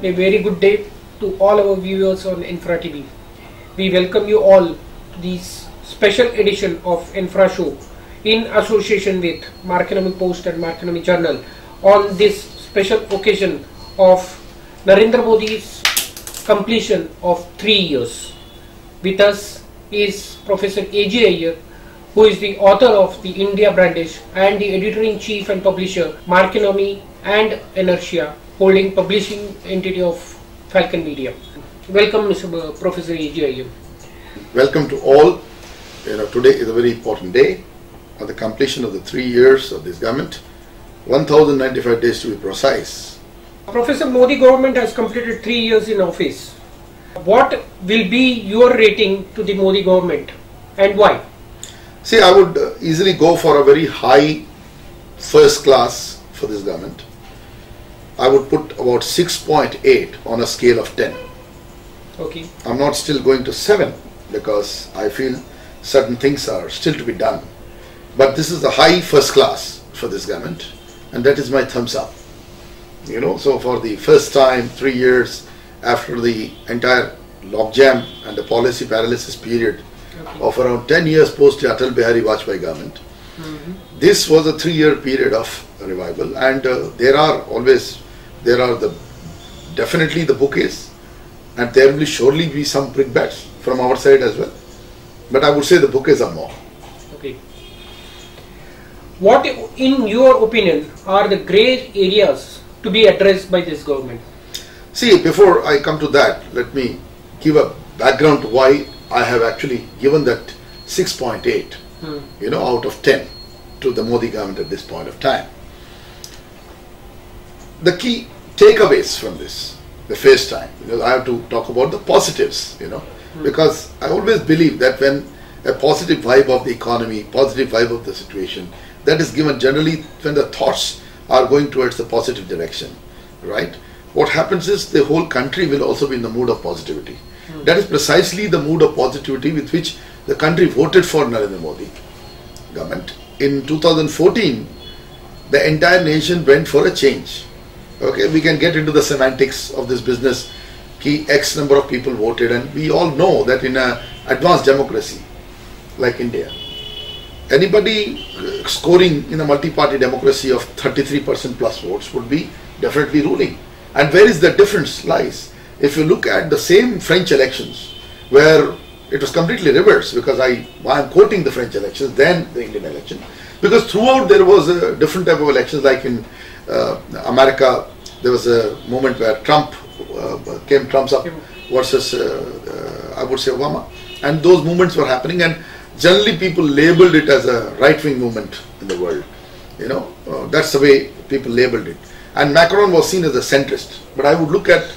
A very good day to all our viewers on ENFRAtv. We welcome you all to this special edition of ENFRA show in association with Marketing Post and Marketing Journal on this special occasion of Narendra Modi's completion of 3 years. With us is Professor A G Iyer, who is the author of the India Brandish and the editor-in-chief and publisher Marketing and Inertia, holding publishing entity of Falcon Media. Welcome, Mr. Professor A G Iyer. Welcome to all. Today is a very important day on the completion of the 3 years of this government, 1095 days to be precise. Professor, Modi government has completed 3 years in office. What will be your rating to the Modi government and why? See, I would easily go for a very high first class for this government. I would put about 6.8 on a scale of 10. Okay. I'm not still going to 7 because I feel certain things are still to be done. But this is a high first class for this government, and that is my thumbs up. So for the first time, 3 years after the entire logjam and the policy paralysis period of around 10 years post the Atal Bihari Vajpayee government, this was a 3-year period of revival, and definitely the bouquets, and there will surely be some brickbats from our side as well. But I would say the bouquets are more. Okay. What, in your opinion, are the grey areas to be addressed by this government? See, before I come to that, let me give a background to why I have actually given that 6.8, out of 10 to the Modi government at this point of time. The key takeaways from this, the first time, because I have to talk about the positives, because I always believe that when a positive vibe of the economy, positive vibe of the situation, that is given generally when the thoughts are going towards the positive direction, right? What happens is the whole country will also be in the mood of positivity. That is precisely the mood of positivity with which the country voted for Narendra Modi government. In 2014, the entire nation went for a change. Okay, we can get into the semantics of this business. Key X number of people voted, and we all know that in an advanced democracy like India, anybody scoring in a multi-party democracy of 33% plus votes would be definitely ruling. And where is the difference lies? If you look at the same French elections, where it was completely reversed, because I am quoting the French elections than the Indian election, because throughout there was a different type of elections. Like in America, there was a moment where Trump came trumps up versus I would say Obama, and those movements were happening, and generally people labeled it as a right-wing movement in the world. That's the way people labeled it. And Macron was seen as a centrist. But I would look at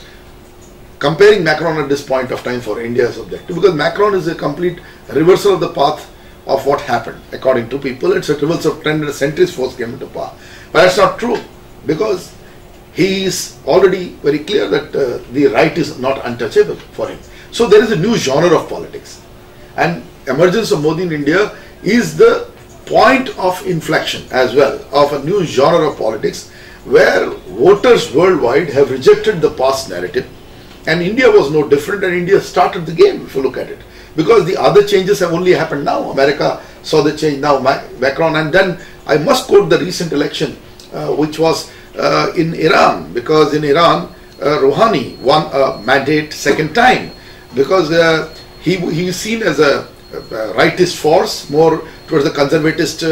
comparing Macron at this point of time for India's objective, because Macron is a complete reversal of the path of what happened. According to people, it's a reversal of trend, and a centrist force came into power. But that's not true, because he is already very clear that the right is not untouchable for him. So there is a new genre of politics, and emergence of Modi in India is the point of inflection as well of a new genre of politics, where voters worldwide have rejected the past narrative, and India was no different, and India started the game, if you look at it, because the other changes have only happened now. America saw the change now, Macron, and then I must quote the recent election which was in Iran, because in Iran Rouhani won a mandate second time, because he is seen as a rightist force, more towards the conservatist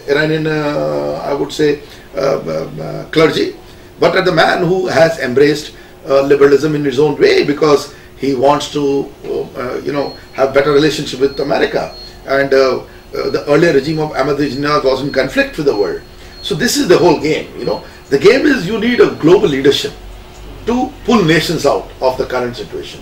Iranian, I would say, clergy, but the man who has embraced liberalism in his own way, because he wants to have better relationship with America, and the earlier regime of Ahmadinejad was in conflict with the world. So this is the whole game. The game is you need a global leadership to pull nations out of the current situation,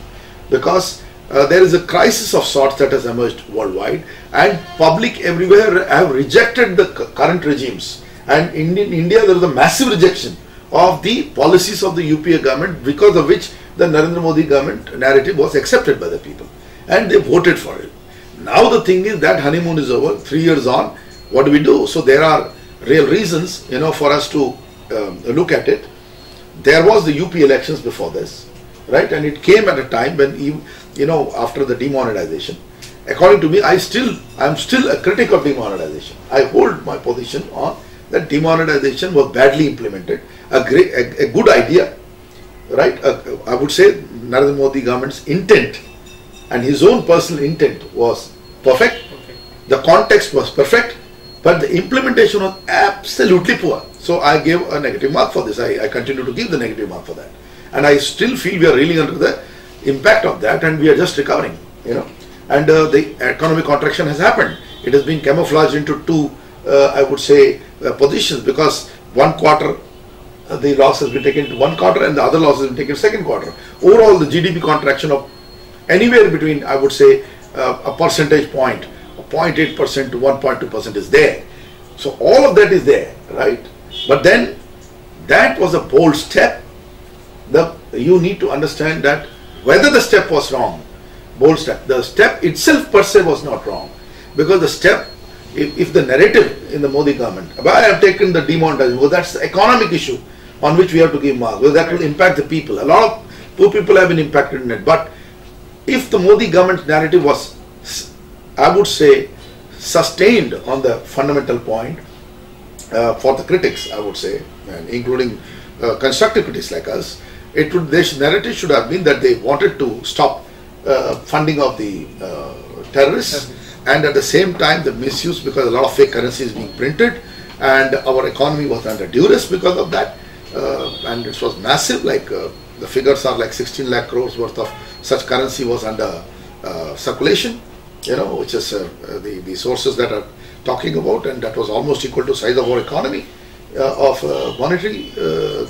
because there is a crisis of sorts that has emerged worldwide, and public everywhere have rejected the current regimes. And in India there is a massive rejection of the policies of the UPA government, because of which the Narendra Modi government narrative was accepted by the people, and they voted for it. Now the thing is that honeymoon is over, 3 years on, what do we do? So there are real reasons, for us to look at it. There was the UP elections before this. right? And it came at a time when after the demonetization. According to me, I am still a critic of demonetization. I hold my position on that demonetization was badly implemented. A good idea, right? I would say Narendra Modi government's intent and his own personal intent was perfect. Okay. The context was perfect, but the implementation was absolutely poor. So I gave a negative mark for this. I continue to give the negative mark for that. And I still feel we are reeling under the impact of that, and we are just recovering, And the economic contraction has happened. It has been camouflaged into two, I would say, positions, because one quarter the loss has been taken to one quarter and the other loss has been taken to second quarter. Overall, the GDP contraction of anywhere between, I would say, a percentage point, 0.8% to 1.2% is there. So all of that is there, right? But then that was a bold step. You need to understand that whether the step was wrong, bold step, the step itself per se was not wrong, because the step, if the narrative in the Modi government, I have taken the demonetization, well, that's the economic issue on which we have to give marks, well, that will impact the people. A lot of poor people have been impacted in it. But if the Modi government narrative was, I would say, sustained on the fundamental point, for the critics, I would say, and including constructive critics like us, this narrative should have been that they wanted to stop funding of the terrorists, and at the same time the misuse, because a lot of fake currency is being printed and our economy was under duress because of that, and it was massive, like the figures are like 16 lakh crores worth of such currency was under circulation, which is the sources that are talking about, and that was almost equal to size of our economy of monetary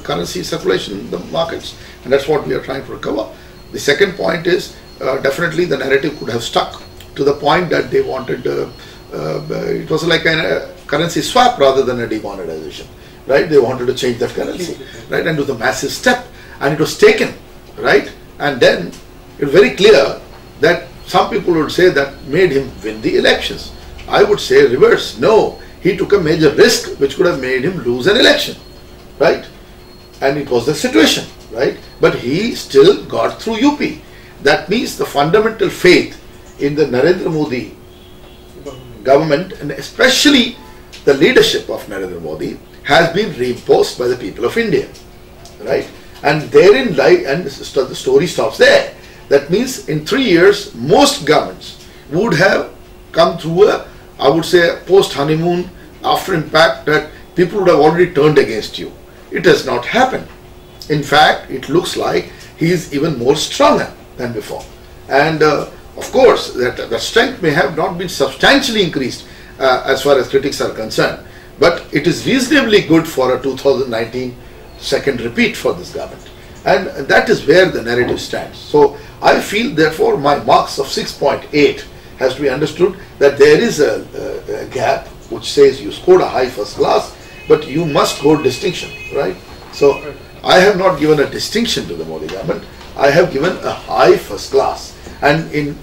currency circulation in the markets, and that's what we are trying to recover. The second point is definitely the narrative could have stuck to the point that they wanted, it was like a currency swap rather than a demonetization, right? They wanted to change that currency, right? And it was a massive step, and it was taken, right? And then it was very clear that some people would say that made him win the elections. I would say reverse. No, he took a major risk which could have made him lose an election, right? And it was the situation, right? But he still got through UP. That means the fundamental faith in the Narendra Modi government, and especially the leadership of Narendra Modi, has been reinforced by the people of India, right? And therein lie, and the story stops there. That means in 3 years, most governments would have come through a, I would say, post-honeymoon, after impact, that people would have already turned against you. It has not happened. In fact, it looks like he is even more stronger than before. And of course, that strength may have not been substantially increased as far as critics are concerned, but it is reasonably good for a 2019 second repeat for this government. And that is where the narrative stands. So I feel, therefore, my marks of 6.8 has to be understood that there is a gap which says you scored a high first class, but you must score distinction, right? So I have not given a distinction to the Modi government. I have given a high first class. And in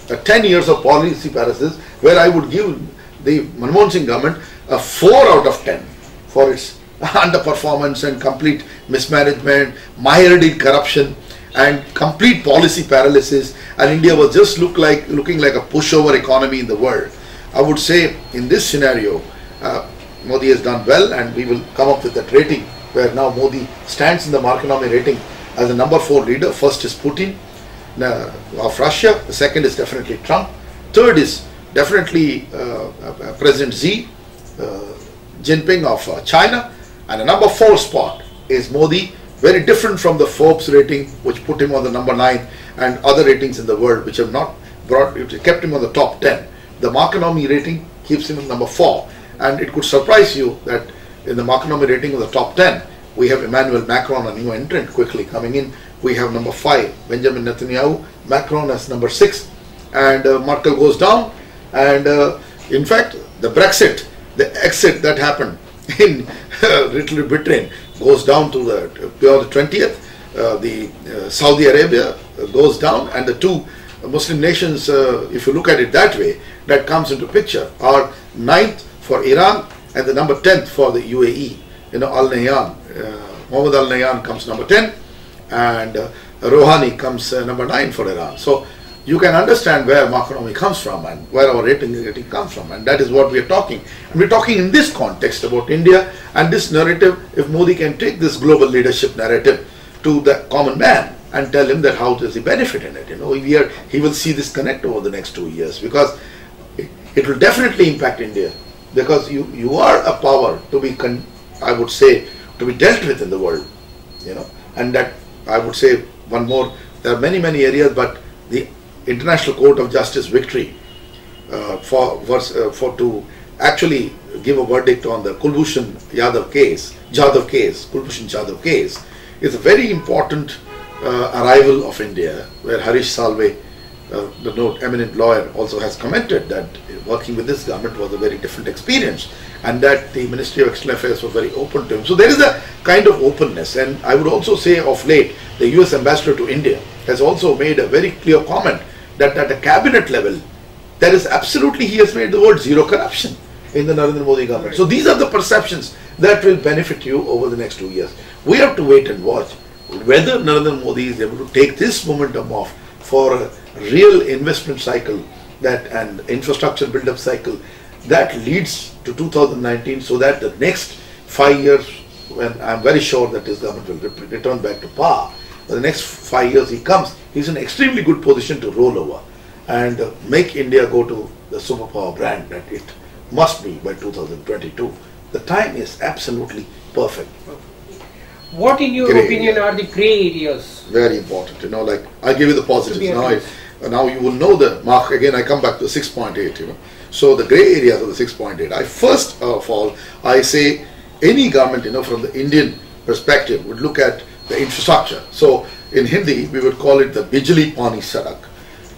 10 years of policy paralysis, where I would give the Manmohan Singh government a 4 out of 10 for its underperformance and complete mismanagement, mired corruption, and complete policy paralysis, and India was just looking like a pushover economy in the world. I would say in this scenario, Modi has done well, and we will come up with that rating where now Modi stands in the Marconomy rating as the number 4 leader. First is Putin of Russia, the second is definitely Trump, third is definitely President Xi Jinping of China, and the number 4 spot is Modi, very different from the Forbes rating which put him on the number 9 and other ratings in the world which have not kept him on the top 10. The Marconomy rating keeps him in number 4, and it could surprise you that in the Marconomy rating of the top 10 we have Emmanuel Macron, a new entrant, quickly coming in. We have number 5 Benjamin Netanyahu, Macron as number 6, and Merkel goes down, and in fact the Brexit, the exit that happened in Little Britain goes down to the 20th, the Saudi Arabia goes down, and the two Muslim nations, if you look at it that way, that comes into picture, are 9th for Iran and the number 10th for the UAE. Al Nahyan, Mohammed Al Nahyan comes number 10, and Rouhani comes number 9 for Iran. So you can understand where macroeconomy comes from and where our rating comes from, and that is what we are talking. And we're talking in this context about India and this narrative. If Modi can take this global leadership narrative to the common man and tell him that how does he benefit in it, he will see this connect over the next 2 years, because it will definitely impact India, because you are a power to be, I would say, to be dealt with in the world, and that I would say one more. There are many areas, but the International Court of Justice victory to actually give a verdict on the Kulbhushan Jadhav case, Kulbhushan Jadhav case, is a very important arrival of India, where Harish Salve, the eminent lawyer, also has commented that working with this government was a very different experience, and that the Ministry of External Affairs was very open to him. So there is a kind of openness, and I would also say of late the US Ambassador to India has also made a very clear comment that at a cabinet level, there is absolutely, he has made the word zero corruption in the Narendra Modi government. So these are the perceptions that will benefit you over the next 2 years. We have to wait and watch whether Narendra Modi is able to take this momentum off for a real investment cycle and infrastructure build-up cycle that leads to 2019, so that the next 5 years, when I'm very sure that his government will return back to power, the next 5 years he comes, he's in an extremely good position to roll over and make India go to the superpower brand that it must be by 2022. The time is absolutely perfect. What in your opinion are the grey areas? Very important, like I'll give you the positives. Now you will know the mark. Again, I come back to 6.8, So the grey areas of the 6.8. First of all, I say any government, from the Indian perspective would look at the infrastructure. So in Hindi, we would call it the Bijli Pani Sadak.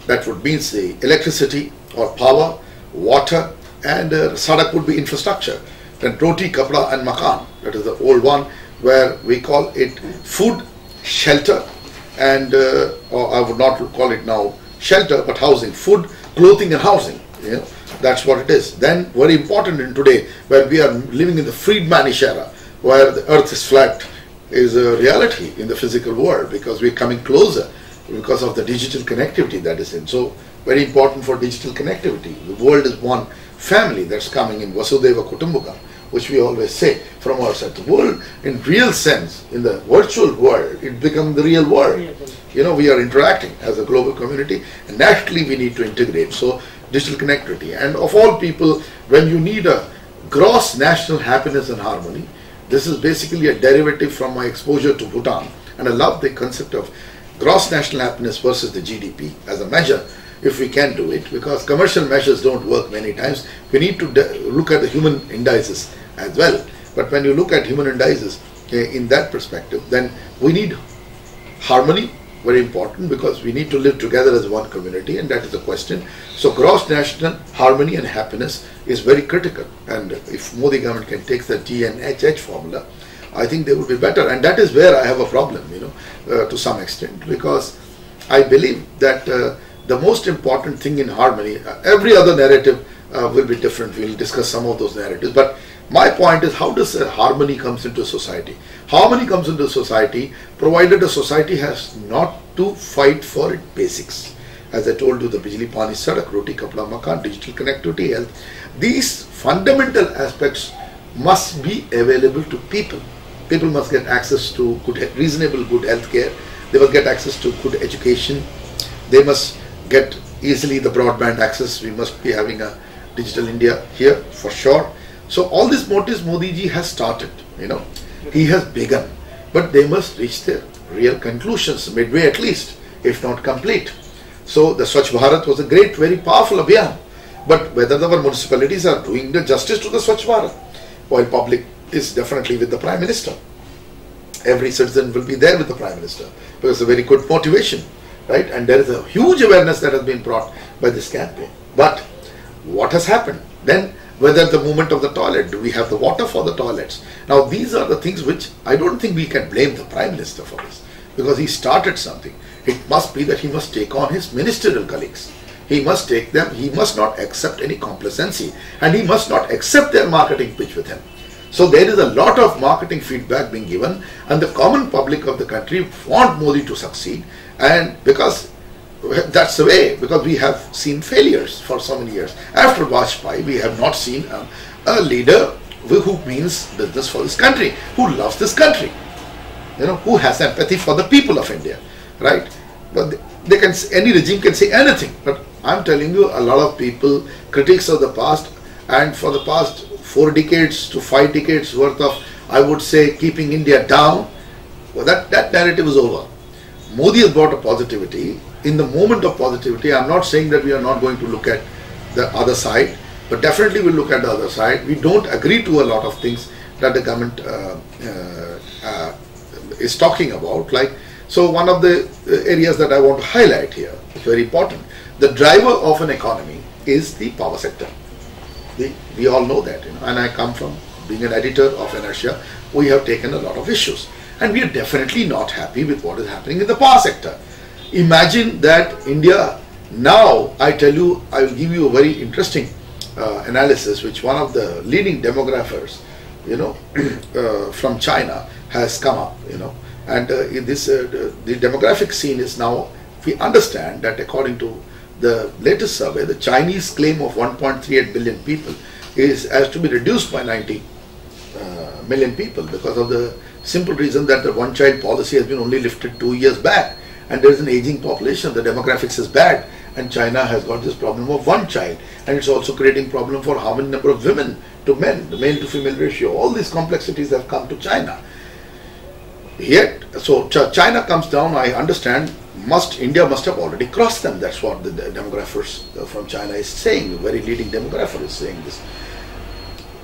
That would mean the electricity or power, water, and Sadak would be infrastructure. Then Roti, Kapda and Makan, that is the old one, where we call it food, shelter, and or I would not call it now shelter, but housing, food, clothing and housing. That's what it is. Then very important in today, where we are living in the Friedmanish era, where the earth is flat, is a reality in the physical world, because we're coming closer because of the digital connectivity that is in. So very important for digital connectivity. The world is one family that's coming in, Vasudeva Kutumbakam, which we always say from our side. The world in real sense, in the virtual world, it becomes the real world. We are interacting as a global community, and naturally we need to integrate. So digital connectivity, and of all people, when you need a gross national happiness and harmony, this is basically a derivative from my exposure to Bhutan, and I love the concept of gross national happiness versus the GDP as a measure, if we can do it, because commercial measures don't work many times. We need to look at the human indices as well. But when you look at human indices in that perspective, then we need harmony, very important, because we need to live together as one community, and that is the question. So gross national harmony and happiness is very critical, and if Modi government can take the GNHH formula, I think they would be better. And that is where I have a problem, to some extent, because I believe that the most important thing in harmony, every other narrative will be different. We'll discuss some of those narratives, but my point is, how does harmony comes into society? Harmony comes into society provided a society has not to fight for its basics. As I told you, the Bijli Pani Sadak, Roti Kapda Makan, digital connectivity, health. These fundamental aspects must be available to people. People must get access to reasonable good health care. They must get access to good education. They must get easily the broadband access. We must be having a digital India here for sure. So all these motives Modi ji has started, he has begun, but they must reach their real conclusions, midway at least, if not complete. So the Swachh Bharat was a great, very powerful abhiyan, but whether our municipalities are doing the justice to the Swachh Bharat, while public is definitely with the Prime Minister. Every citizen will be there with the Prime Minister, because it's a very good motivation, right? And there is a huge awareness that has been brought by this campaign. But what has happened? Then whether the movement of the toilet, do we have the water for the toilets? Now these are the things which I don't think we can blame the Prime Minister for this, because he started something. It must be that he must take on his ministerial colleagues. He must take them, he must not accept any complacency, and he must not accept their marketing pitch with him. So there is a lot of marketing feedback being given, and the common public of the country want Modi to succeed, and because that's the way, because we have seen failures for so many years. After Vajpayee, we have not seen a leader who means business for this country, who loves this country, who has empathy for the people of India, right? But any regime can say anything, but I'm telling you, a lot of people, critics of the past, and for the past 4 decades to 5 decades worth of, I would say, keeping India down, well, that narrative is over. Modi has brought a positivity. In the moment of positivity, I'm not saying that we are not going to look at the other side, but definitely we'll look at the other side. We don't agree to a lot of things that the government is talking about. So one of the areas that I want to highlight here is very important. The driver of an economy is the power sector. We all know that, and I come from being an editor of Inertia. We have taken a lot of issues, and we are definitely not happy with what is happening in the power sector. Imagine that India now, I tell you, I will give you a very interesting analysis which one of the leading demographers, from China has come up, and the demographic scene is now, we understand that according to the latest survey, the Chinese claim of 1.38 billion people has to be reduced by 90 million people, because of the simple reason that the one-child policy has been only lifted 2 years back, and there is an aging population. The demographics is bad, and China has got this problem of one child, and it's also creating problem for how many number of women to men, the male to female ratio. All these complexities have come to China. Yet, so China comes down, I understand, India must have already crossed them. That's what the demographers from China is saying. A very leading demographer is saying this.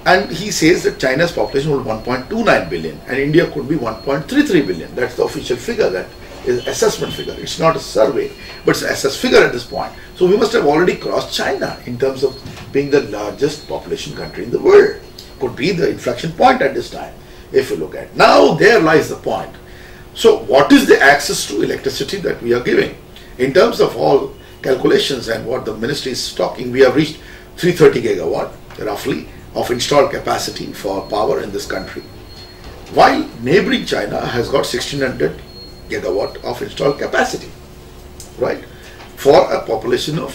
And he says that China's population will be 1.29 billion and India could be 1.33 billion. That's the official figure, that is assessment figure. It's not a survey, but it's an assessed figure at this point. So we must have already crossed China in terms of being the largest population country in the world. Could be the inflection point at this time, if you look at. Now there lies the point. So what is the access to electricity that we are giving? In terms of all calculations and what the ministry is talking, we have reached 330 gigawatt roughly of installed capacity for power in this country, while neighboring China has got 1600 gigawatt of installed capacity, right, for a population of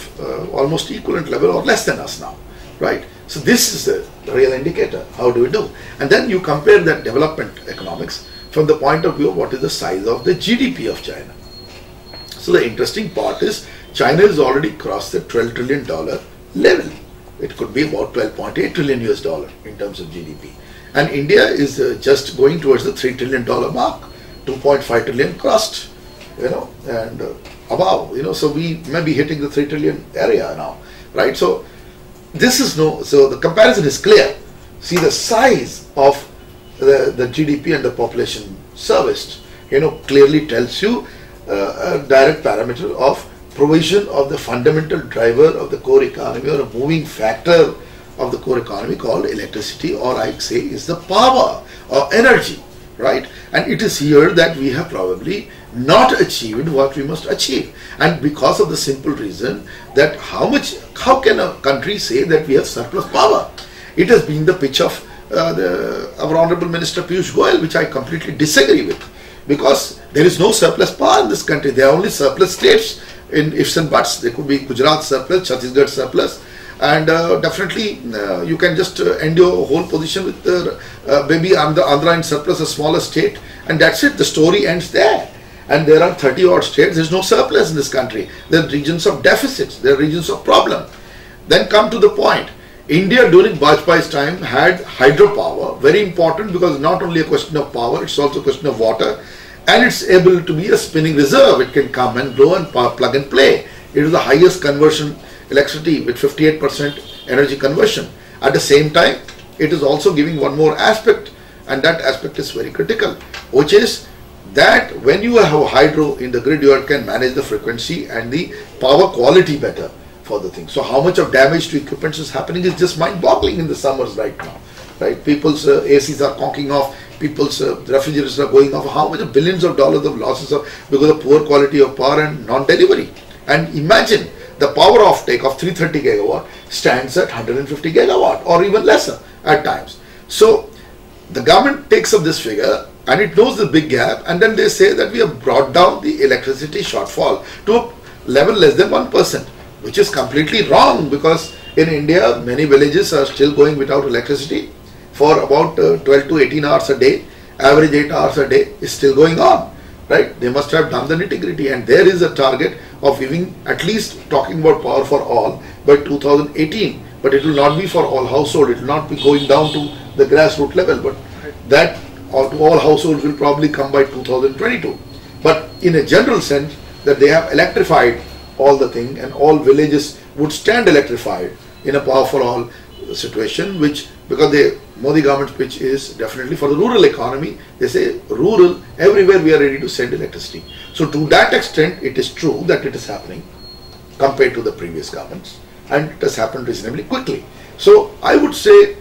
almost equivalent level or less than us now, right? So this is the real indicator. How do we do? And then you compare that development economics from the point of view of what is the size of the GDP of China. So the interesting part is China has already crossed the $12 trillion level. It could be about 12.8 trillion US dollar in terms of GDP. And India is just going towards the $3 trillion mark, 2.5 trillion crossed, and above, so we may be hitting the 3 trillion area now, right? So this is so the comparison is clear. See the size of the GDP and the population serviced, clearly tells you a direct parameter of provision of the fundamental driver of the core economy, or a moving factor of the core economy called electricity, or I'd say is the power or energy, right? And it is here that we have probably not achieved what we must achieve, and because of the simple reason that how can a country say that we have surplus power? It has been the pitch of our Honorable Minister Piyush Goyal, which I completely disagree with, because there is no surplus power in this country. There are only surplus states in ifs and buts. There could be Gujarat surplus, Chhattisgarh surplus, and definitely you can just end your whole position with maybe Andhra in surplus, a smaller state, and that's it. The story ends there. And there are 30 odd states. There is no surplus in this country. There are regions of deficits. There are regions of problem. Then come to the point. India during Vajpayee's time had hydropower, very important, because not only a question of power, it's also a question of water, and it's able to be a spinning reserve. It can come and go and plug and play. It is the highest conversion electricity with 58% energy conversion. At the same time, it is also giving one more aspect, and that aspect is very critical, which is that when you have hydro in the grid, you can manage the frequency and the power quality better for the thing. So how much of damage to equipment is happening is just mind-boggling in the summers right now, right? People's ACs are conking off, people's refrigerators are going off. How much of billions of dollars of losses are because of poor quality of power and non-delivery? And imagine the power offtake of 330 gigawatt stands at 150 gigawatt or even lesser at times. So the government takes up this figure and it knows the big gap, and then they say that we have brought down the electricity shortfall to a level less than 1%, which is completely wrong, because in India many villages are still going without electricity for about 12 to 18 hours a day. Average 8 hours a day is still going on, right? They must have done the nitty-gritty, and there is a target of giving, at least talking about power for all, by 2018. But it will not be for all households. It will not be going down to the grassroots level, but that to all households will probably come by 2022. But in a general sense, that they have electrified all the thing, and all villages would stand electrified in a power for all situation, which, because the Modi government's pitch is definitely for the rural economy. They say rural, everywhere we are ready to send electricity. So to that extent, it is true that it is happening compared to the previous governments, and it has happened reasonably quickly. So I would say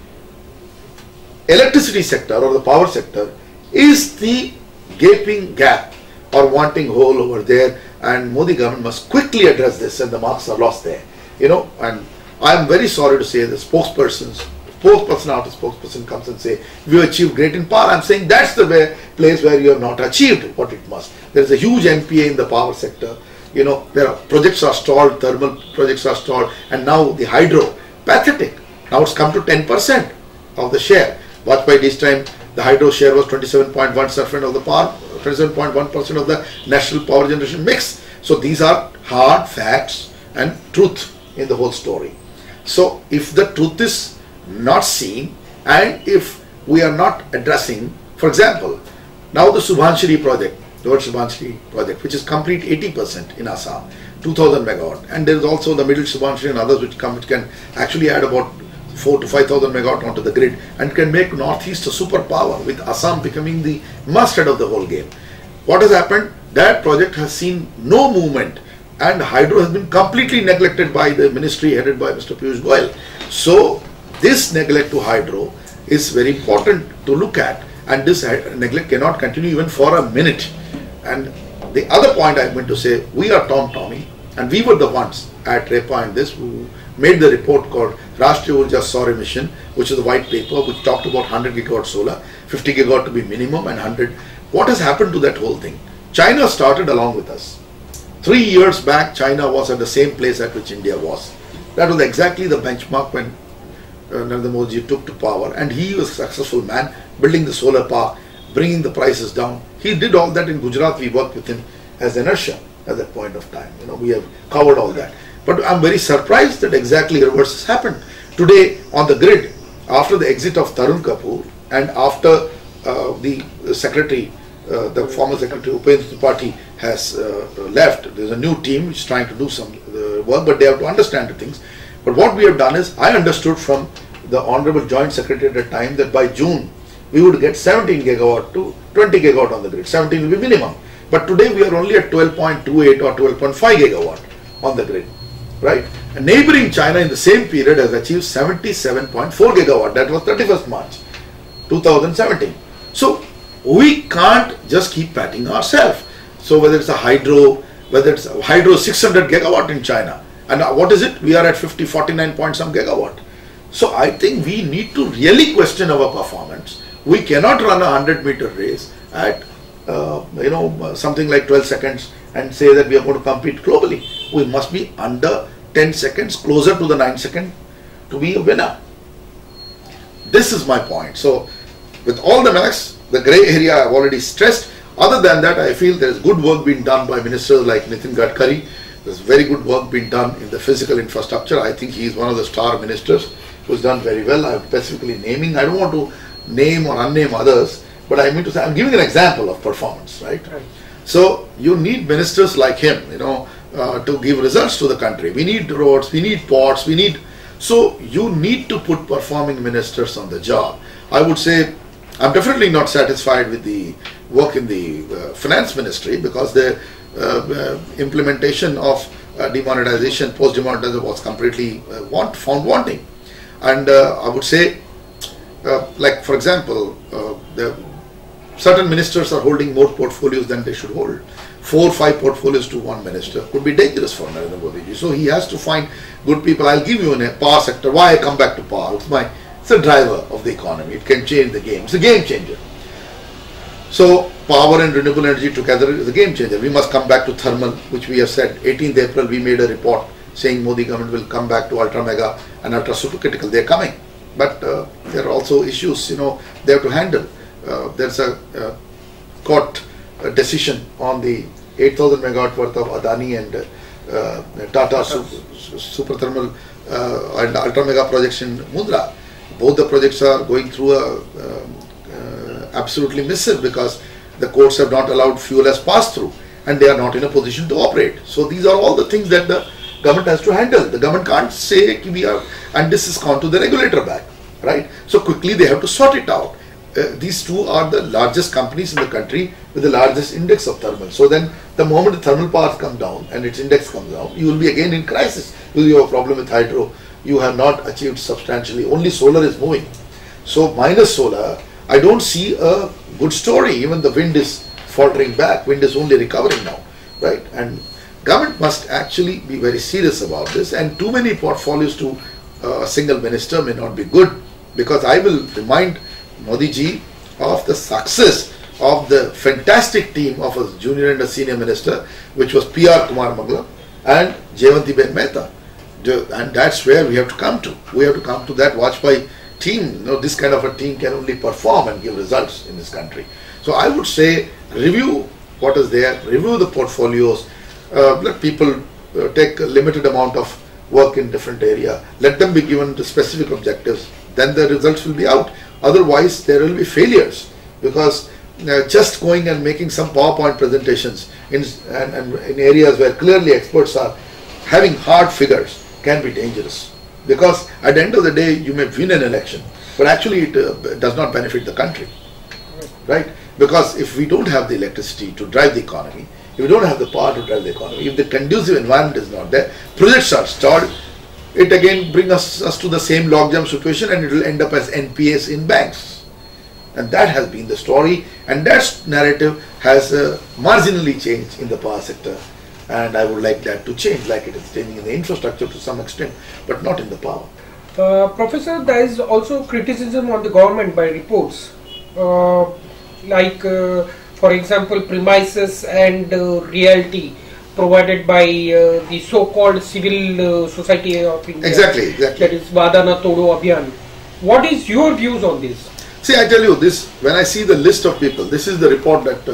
electricity sector or the power sector is the gaping gap or wanting hole over there, and Modi government must quickly address this, and the marks are lost there. And I am very sorry to say the spokesperson after spokesperson comes and say we achieved great in power. I am saying that's the place where you have not achieved what it must. There is a huge NPA in the power sector. There are projects are stalled, thermal projects are stalled, and now the hydro, pathetic. Now it's come to 10% of the share. But by this time the hydro share was 27.1% of the power, 27.1% of the national power generation mix. So these are hard facts and truth in the whole story. So if the truth is not seen, and if we are not addressing, for example, now the Subhanshri project, which is complete 80% in Assam, 2000 megawatt, and there is also the middle Subhanshri and others which can actually add about 4 to 5,000 megawatt onto the grid and can make Northeast a superpower, with Assam becoming the masthead of the whole game. What has happened? That project has seen no movement, and hydro has been completely neglected by the ministry headed by Mr. Piyush Goyal. So this neglect to hydro is very important to look at, and this neglect cannot continue even for a minute. And the other point I am going to say, we are Tommy, and we were the ones at REPA in this who made the report called Rashtriya Urja Saur Mission, which is a white paper which talked about 100 gigawatt solar, 50 gigawatt to be minimum, and 100. What has happened to that whole thing? China started along with us. 3 years back, China was at the same place at which India was. That was exactly the benchmark when Narendra Modi took to power, and he was a successful man, building the solar park, bringing the prices down. He did all that in Gujarat. We worked with him as inertia at that point of time. We have covered all that. But I'm very surprised that exactly reverse has happened. Today on the grid, after the exit of Tarun Kapoor and after the secretary, the former secretary Upendra Tripathi has left, there's a new team which is trying to do some work, but they have to understand the things. But what we have done is, I understood from the Honorable Joint Secretary at the time that by June we would get 17 gigawatt to 20 gigawatt on the grid. 17 will be minimum. But today we are only at 12.28 or 12.5 gigawatt on the grid, right? And neighboring China in the same period has achieved 77.4 gigawatt. That was 31st March 2017. So we can't just keep patting ourselves. So whether it's a hydro, whether it's a hydro 600 gigawatt in China, and what is it? We are at 49 point some gigawatt. So I think we need to really question our performance. We cannot run a 100-meter race at something like 12 seconds and say that we are going to compete globally. We must be under 10 seconds, closer to the 9 second to be a winner. This is my point. So with all the mess, the grey area I have already stressed. Other than that, I feel there is good work being done by ministers like Nitin Gadkari. There's very good work being done in the physical infrastructure. I think he is one of the star ministers who's done very well. I'm specifically naming. I don't want to name or unname others, but I mean to say, I'm giving an example of performance, right? So you need ministers like him, to give results to the country. We need roads, we need ports, so you need to put performing ministers on the job. I would say I'm definitely not satisfied with the work in the finance ministry, because the implementation of demonetization, post-demonetization was completely found wanting. And I would say, like for example, certain ministers are holding more portfolios than they should hold. 4 or 5 portfolios to one minister could be dangerous for Narendra Modi. So he has to find good people. I'll give you in a power sector. Why I come back to power? It's my It's a driver of the economy. It can change the game. It's a game changer. So power and renewable energy together is a game changer. We must come back to thermal, which we have said. 18th April we made a report saying Modi government will come back to ultra mega and ultra supercritical. They are coming, but there are also issues, you know, they have to handle. There's a court decision on the 8,000 megawatt worth of Adani and Tata super thermal and ultra mega projects in Mundra. Both the projects are going through a absolutely missive because the courts have not allowed fuel as pass through and they are not in a position to operate. So these are all the things that the government has to handle. The government can't say we are, and this is gone to the regulator back, right? So quickly they have to sort it out. These two are the largest companies in the country with the largest index of thermal. So then the moment the thermal power comes down and its index comes down, you will be again in crisis. Because you have a problem with hydro, you have not achieved substantially, only solar is moving. So minus solar, I don't see a good story. Even the wind is faltering back, wind is only recovering now, right? And government must actually be very serious about this, and too many portfolios to a single minister may not be good, because I will remind Modi ji of the success of the fantastic team of a junior and a senior minister, which was P.R. Kumar Magla and Jayanti Ben Mehta, and that's where we have to come to. We have to come to that Vajpayee team. You know, this kind of a team can only perform and give results in this country. So I would say review what is there, review the portfolios, let people take a limited amount of work in different area, let them be given the specific objectives, then the results will be out. Otherwise there will be failures, because just going and making some PowerPoint presentations in areas where clearly experts are having hard figures can be dangerous, because at the end of the day you may win an election but actually it does not benefit the country, right? Because if we don't have the electricity to drive the economy, if we don't have the power to drive the economy, if the conducive environment is not there, projects are stalled, it again brings us to the same logjam situation, and it will end up as NPAs in banks. And that has been the story, and that narrative has marginally changed in the power sector, and I would like that to change, like it is changing in the infrastructure to some extent, but not in the power. Professor, there is also criticism on the government by reports, for example, premises and realty provided by the so-called civil society of India. Exactly. That is Vadana Todo Abhiyan. What is your views on this? See, I tell you this, when I see the list of people, this is the report that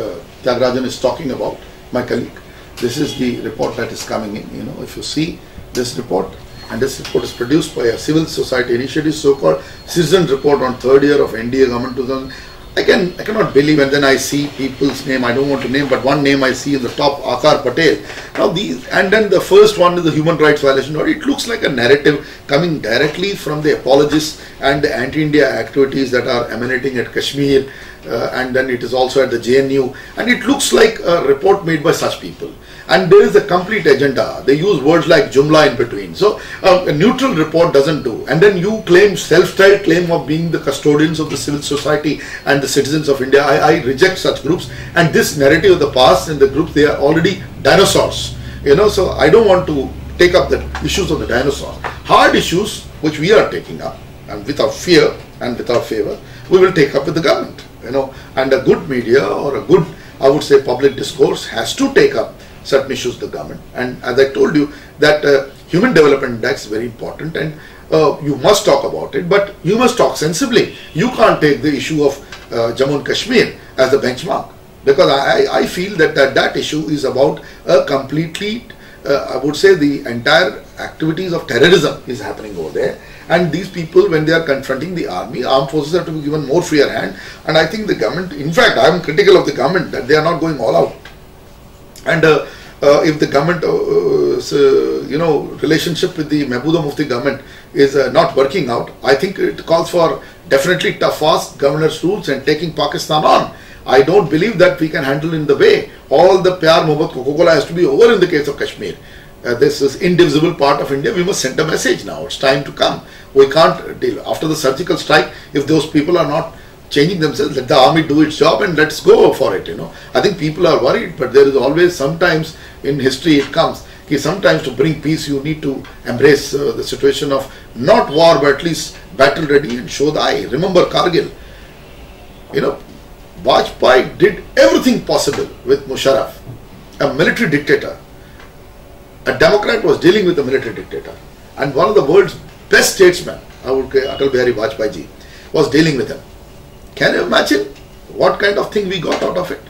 Tyagarajan is talking about, my colleague. This is the report that is coming in, you know, if you see this report, and this report is produced by a civil society initiative, so-called Citizen Report on 3rd year of NDA government 2000. I cannot believe, and then I see people's name, I don't want to name, but one name I see in the top, Akar Patel. Now these, and then the first one is the human rights violation. It looks like a narrative coming directly from the apologists and the anti-India activities that are emanating at Kashmir, and then it is also at the JNU, and it looks like a report made by such people. And there is a complete agenda. They use words like Jumla in between. So a neutral report doesn't do. And then you claim, self-styled claim of being the custodians of the civil society and the citizens of India. I reject such groups. And this narrative of the past and the groups, they are already dinosaurs. You know, so I don't want to take up the issues of the dinosaurs. Hard issues which we are taking up, and without fear and without favor, we will take up with the government. You know, and a good media or a good, I would say, public discourse has to take up certain issues the government. And as I told you, that human development index is very important, and you must talk about it, but you must talk sensibly. You can't take the issue of Jammu and Kashmir as the benchmark, because I feel that that issue is about a completely, I would say, the entire activities of terrorism is happening over there. And these people, when they are confronting the army, armed forces have to be given more freer hand. And I think the government, in fact, I am critical of the government that they are not going all out. And if the government, relationship with the Mehbooba Mufti government is not working out, I think it calls for definitely tough, fast governance rules and taking Pakistan on. I don't believe that we can handle in the way. All the Pyar Mohabbat Coca-Cola has to be over in the case of Kashmir. This is indivisible part of India. We must send a message now. It's time to come. We can't deal. After the surgical strike, if those people are not changing themselves, let the army do its job and let's go for it, you know. I think people are worried, but there is always, sometimes in history it comes, sometimes to bring peace you need to embrace the situation of not war but at least battle ready and show the eye. Remember Kargil, Vajpayee did everything possible with Musharraf, a military dictator. A Democrat was dealing with a military dictator, and one of the world's best statesmen, I would say Atal Bihari Vajpayee ji, was dealing with him. Can you imagine what kind of thing we got out of it?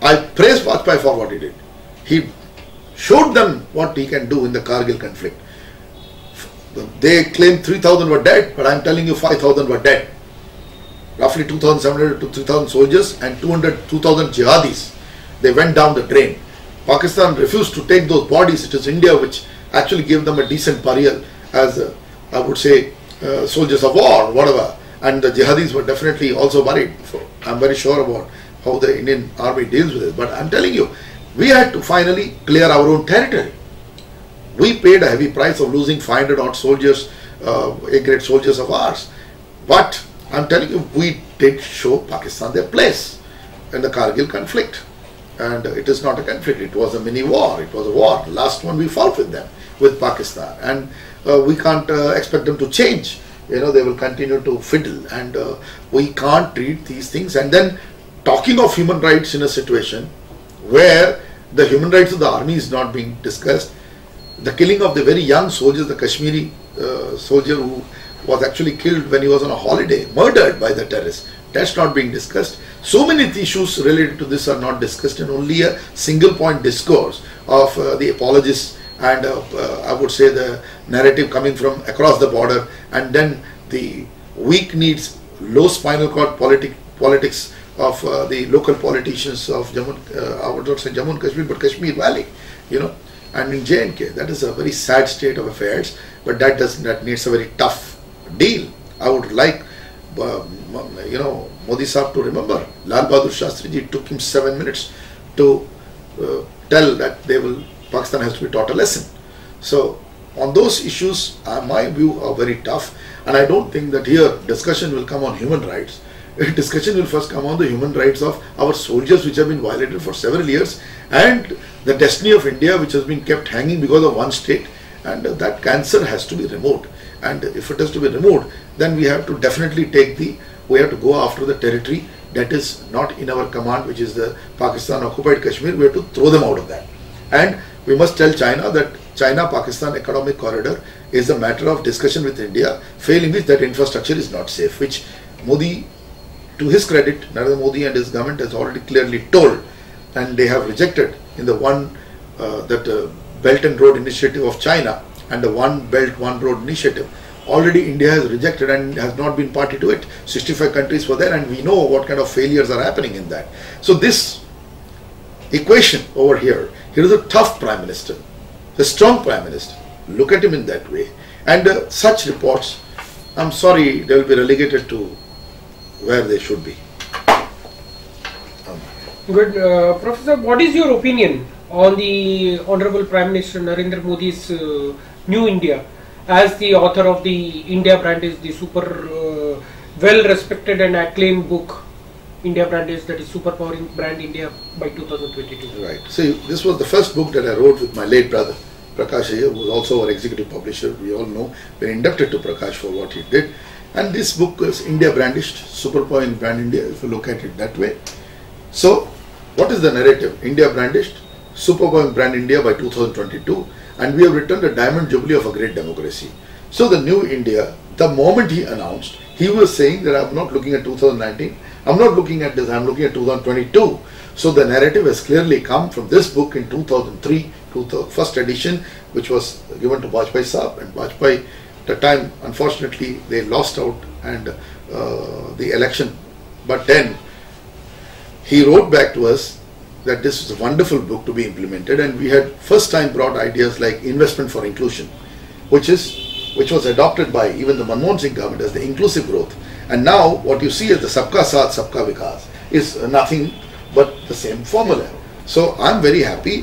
I praise Vajpayee for what he did. He showed them what he can do in the Kargil conflict. They claim 3,000 were dead, but I am telling you 5,000 were dead. Roughly 2,700 to 3,000 soldiers and 2,000 jihadis. They went down the drain. Pakistan refused to take those bodies. It is India which actually gave them a decent burial as, I would say, soldiers of war, whatever. And the jihadis were definitely also buried. So I am very sure about how the Indian army deals with it. But I am telling you, we had to finally clear our own territory. We paid a heavy price of losing 500 odd soldiers, A-grade soldiers of ours. But I am telling you, we did show Pakistan their place in the Kargil conflict. And it is not a conflict, it was a mini war, it was a war. The last one we fought with them, with Pakistan. And we can't expect them to change. They will continue to fiddle. And we can't treat these things. And then talking of human rights in a situation where the human rights of the army is not being discussed, the killing of the very young soldiers, the Kashmiri soldier who was actually killed when he was on a holiday, murdered by the terrorists, that's not being discussed. So many issues related to this are not discussed, and only a single point discourse of the apologists and I would say the narrative coming from across the border, and then the weak needs, low spinal cord politics of the local politicians of Jammu, I would not say Jammu and Kashmir, but Kashmir Valley, and in J&K. That is a very sad state of affairs, but that needs a very tough deal. I would like, Modi Sahab to remember, Lal Bahadur Shastri ji, took him 7 minutes to tell that Pakistan has to be taught a lesson. So on those issues, my view are very tough, and I don't think that here discussion will come on human rights. Discussion will first come on the human rights of our soldiers, which have been violated for several years, and the destiny of India, which has been kept hanging because of one state, and that cancer has to be removed. And if it has to be removed, then we have to definitely we have to go after the territory that is not in our command, which is the Pakistan occupied Kashmir. We have to throw them out of that. And we must tell China that China-Pakistan economic corridor is a matter of discussion with India, failing which that infrastructure is not safe, which Modi, to his credit, Narendra Modi and his government has already clearly told, and they have rejected in the Belt and Road Initiative of China and the One Belt, One Road Initiative. Already India has rejected and has not been party to it. 65 countries were there, and we know what kind of failures are happening in that. So this equation over here is a tough Prime Minister, a strong Prime Minister. Look at him in that way. And such reports, I'm sorry, they will be relegated to where they should be. Good. Professor, what is your opinion on the Honorable Prime Minister Narendra Modi's New India? As the author of the India brand is the super well respected and acclaimed book, India brand is, that is Superpowering Brand India by 2022. Right. See, this was the first book that I wrote with my late brother, Prakash Iyer, who was also our executive publisher. We all know, we're indebted to Prakash for what he did. And this book is India brandished, Superpowering Brand India, if you look at it that way. So, what is the narrative? India brandished, Superpowering Brand India by 2022. And we have returned a diamond jubilee of a great democracy. So the new India, the moment he announced, he was saying that I'm not looking at 2019, I'm not looking at this, I'm looking at 2022. So the narrative has clearly come from this book in 2003, first edition, which was given to Vajpayee Sahab. And Vajpayee, at the time, unfortunately, they lost out and the election. But then he wrote back to us that this was a wonderful book to be implemented, and we had first time brought ideas like investment for inclusion, which was adopted by even the Manmohan Singh government as the inclusive growth. And now what you see as the Sabka Saath, Sabka Vikas is nothing but the same formula. So I'm very happy,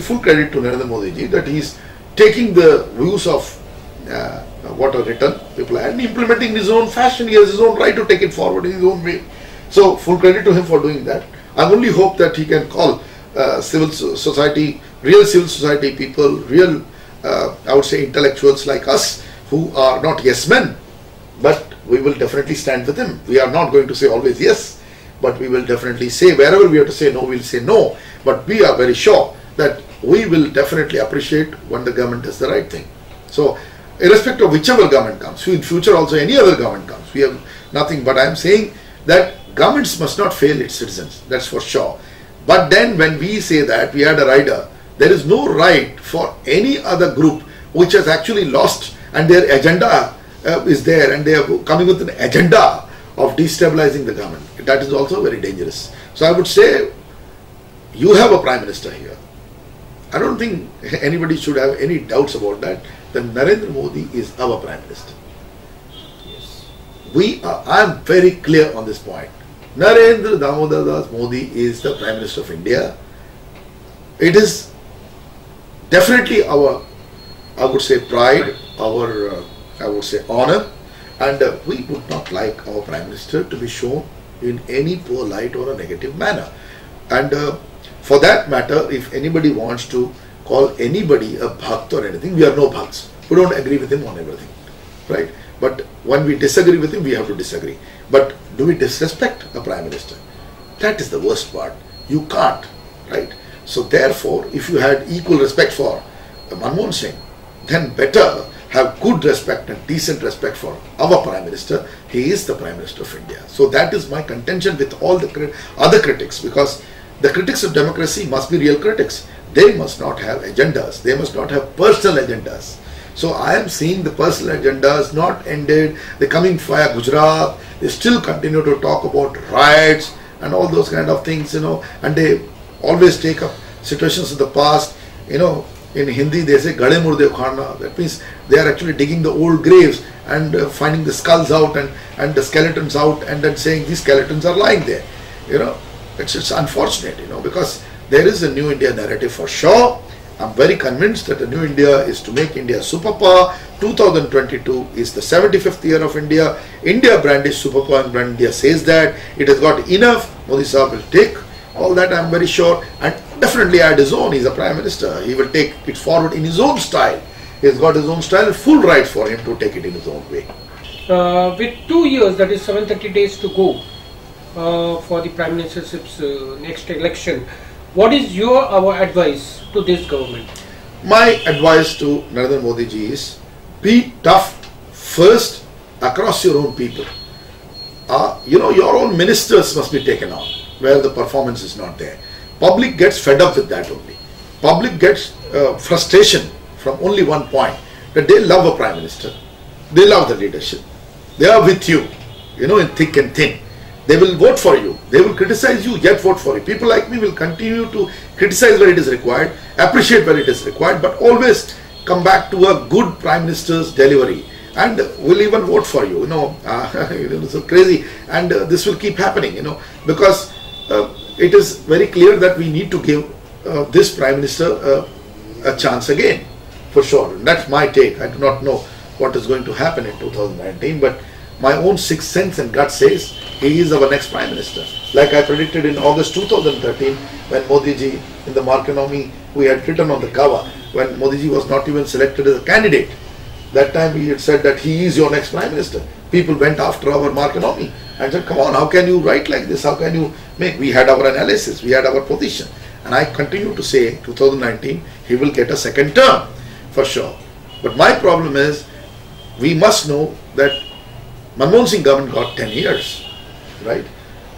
full credit to Narendra Modi ji that he's taking the views of what are written, people, and implementing in his own fashion. He has his own right to take it forward in his own way. So full credit to him for doing that. I only hope that he can call civil society real civil society people, real, I would say, intellectuals like us who are not yes men, but we will definitely stand with him. We are not going to say always yes, but we will definitely say wherever we have to say no, we will say no. But we are very sure that we will definitely appreciate when the government does the right thing. So, irrespective of whichever government comes, in future also any other government comes, we have nothing. But I am saying that governments must not fail its citizens, that's for sure. But then when we say that we had a rider, there is no right for any other group which has actually lost and their agenda is there and they are coming with an agenda of destabilizing the government. That is also very dangerous. So I would say you have a Prime Minister here. I don't think anybody should have any doubts about that. That Narendra Modi is our Prime Minister. Yes. I am very clear on this point. Narendra Damodar Das Modi is the Prime Minister of India. It is definitely our, I would say, pride, our, I would say, honor, and we would not like our Prime Minister to be shown in any poor light or a negative manner. And for that matter, if anybody wants to call anybody a bhakt or anything, we are no bhakts. We don't agree with him on everything, right? But when we disagree with him, we have to disagree. But do we disrespect a Prime Minister? That is the worst part. You can't, right? So therefore, if you had equal respect for Manmohan Singh, then better have good respect and decent respect for our Prime Minister. He is the Prime Minister of India. So that is my contention with all the other critics, because the critics of democracy must be real critics. They must not have agendas. They must not have personal agendas. So I am seeing the personal agendas not ended. They're coming via Gujarat. They still continue to talk about riots and all those kind of things, and they always take up situations of the past. In Hindi they say Gade Murde Ukharna. That means they are actually digging the old graves and finding the skulls out and the skeletons out and then saying these skeletons are lying there. It's unfortunate, because there is a new India narrative for sure. I'm very convinced that the new India is to make India superpower. 2022 is the 75th year of India. India brand is superpower and brand India says that. It has got enough. Modi Sahib will take all that, I'm very sure, and definitely add his own. He's a Prime Minister. He will take it forward in his own style. He's got his own style, full right for him to take it in his own way. With 2 years, that is 730 days to go for the Prime Ministership's next election, what is our advice to this government? My advice to Narendra Modi ji is be tough first across your own people. Your own ministers must be taken on where the performance is not there. Public gets fed up with that only. Public gets frustration from only one point, that they love a Prime Minister. They love the leadership. They are with you, in thick and thin. They will vote for you. They will criticize you, yet vote for you. People like me will continue to criticize where it is required, appreciate where it is required, but always come back to a good Prime Minister's delivery. And will even vote for you, so crazy. And this will keep happening, because it is very clear that we need to give this Prime Minister a chance again, for sure. And that's my take. I do not know what is going to happen in 2019, but my own sixth sense and gut says he is our next Prime Minister. Like I predicted in August 2013, when Modi ji, in the Marconomy, we had written on the cover, when Modi ji was not even selected as a candidate. That time we had said that he is your next Prime Minister. People went after our Marconomy and said, come on, how can you write like this? How can you make? We had our analysis, we had our position. And I continue to say 2019, he will get a second term, for sure. But my problem is, we must know that Manmohan Singh government got 10 years, right?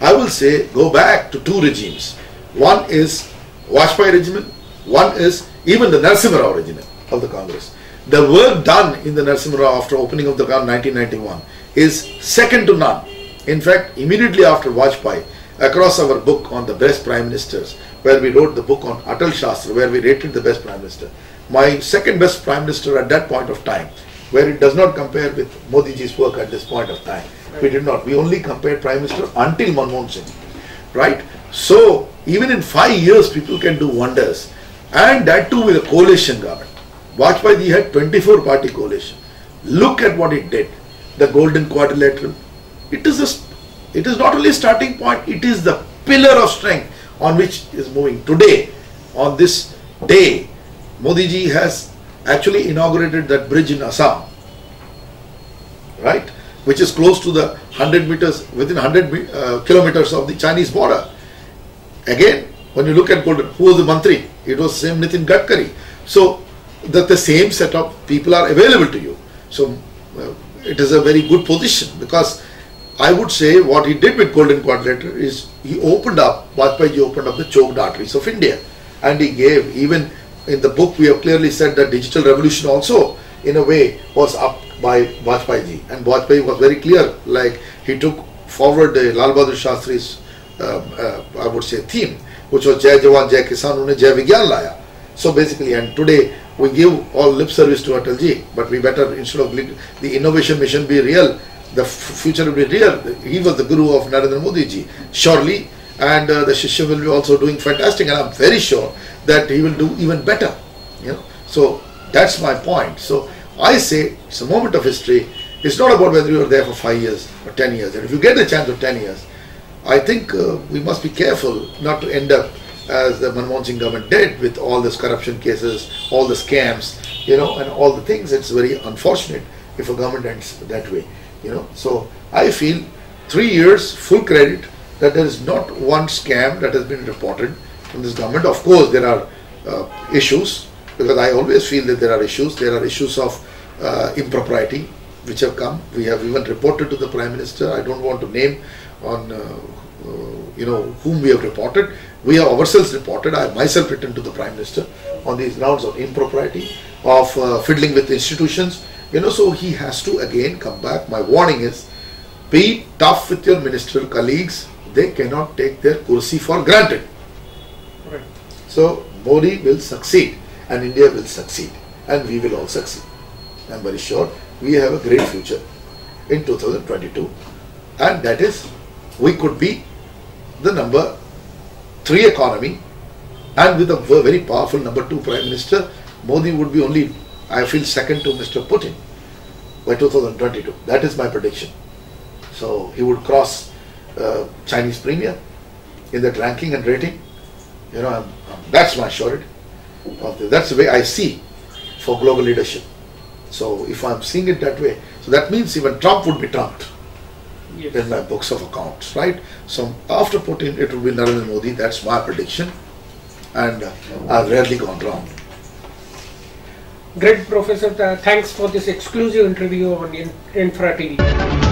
I will say, go back to two regimes. One is Vajpayee regime, one is even the Narasimha Rao regime of the Congress. The work done in the Narasimha Rao after opening of the government in 1991 is second to none. In fact, immediately after Vajpayee, across our book on the best Prime Ministers, where we wrote the book on Atal Shastra, where we rated the best Prime Minister, my second best Prime Minister at that point of time, where it does not compare with Modi ji's work at this point of time. We did not. We only compared Prime Minister until Manmohan Singh, right? So, even in 5 years, people can do wonders. And that too with a coalition government. Vajpayee ji had 24 party coalition. Look at what it did. The Golden Quadrilateral. It is not only a starting point, it is the pillar of strength on which is moving today. On this day, Modi ji has actually inaugurated that bridge in Assam, right, which is close to the 100 meters, within 100 kilometers of the Chinese border. Again, when you look at Golden, who was the Mantri? It was same Nitin Gadkari. So that the same set of people are available to you. So it is a very good position, because I would say what he did with Golden Quadrilateral is he opened up, Vajpayee ji opened up the choked arteries of India, and he gave, even in the book we have clearly said that digital revolution also in a way was up by Vajpayee ji, and Vajpayee was very clear, like he took forward the Lal Bahadur Shastri's I would say theme, which was Jai Jawan Jai Kisan, unhe Jai Vigyan laya. So basically, and today we give all lip service to Atal ji, but we better, instead of the innovation mission be real, the future will be real. He was the guru of Narendra Modi ji, surely, and the Shishya will be also doing fantastic, and I'm very sure that he will do even better. You know, so that's my point. So I say it's a moment of history. It's not about whether you are there for 5 years or 10 years, and if you get the chance of 10 years, I think we must be careful not to end up as the Manmohan Singh government did with all these corruption cases, all the scams, you know, and all the things. It's very unfortunate if a government ends that way, you know. So I feel 3 years full credit that there is not one scam that has been reported from this government. Of course, there are issues, because I always feel that there are issues. There are issues of impropriety which have come. We have even reported to the Prime Minister. I don't want to name on you know, whom we have reported. We have ourselves reported. I have myself written to the Prime Minister on these grounds of impropriety, of fiddling with institutions, you know. So he has to again come back. My warning is, be tough with your ministerial colleagues. They cannot take their kursi for granted. Right. So Modi will succeed, and India will succeed, and we will all succeed. I am very sure we have a great future in 2022, and that is, we could be the number 3 economy, and with a very powerful number 2 Prime Minister. Modi would be only, I feel, second to Mr. Putin by 2022. That is my prediction. So he would cross Chinese premier in that ranking and rating. You know, that's my surety. That's the way I see for global leadership. So if I'm seeing it that way, so that means even Trump would be trumped. Yes. In my books of accounts, right? So after Putin, it will be Narendra Modi. That's my prediction, and I've rarely gone wrong. Great, Professor. Thanks for this exclusive interview on ENFRAtv.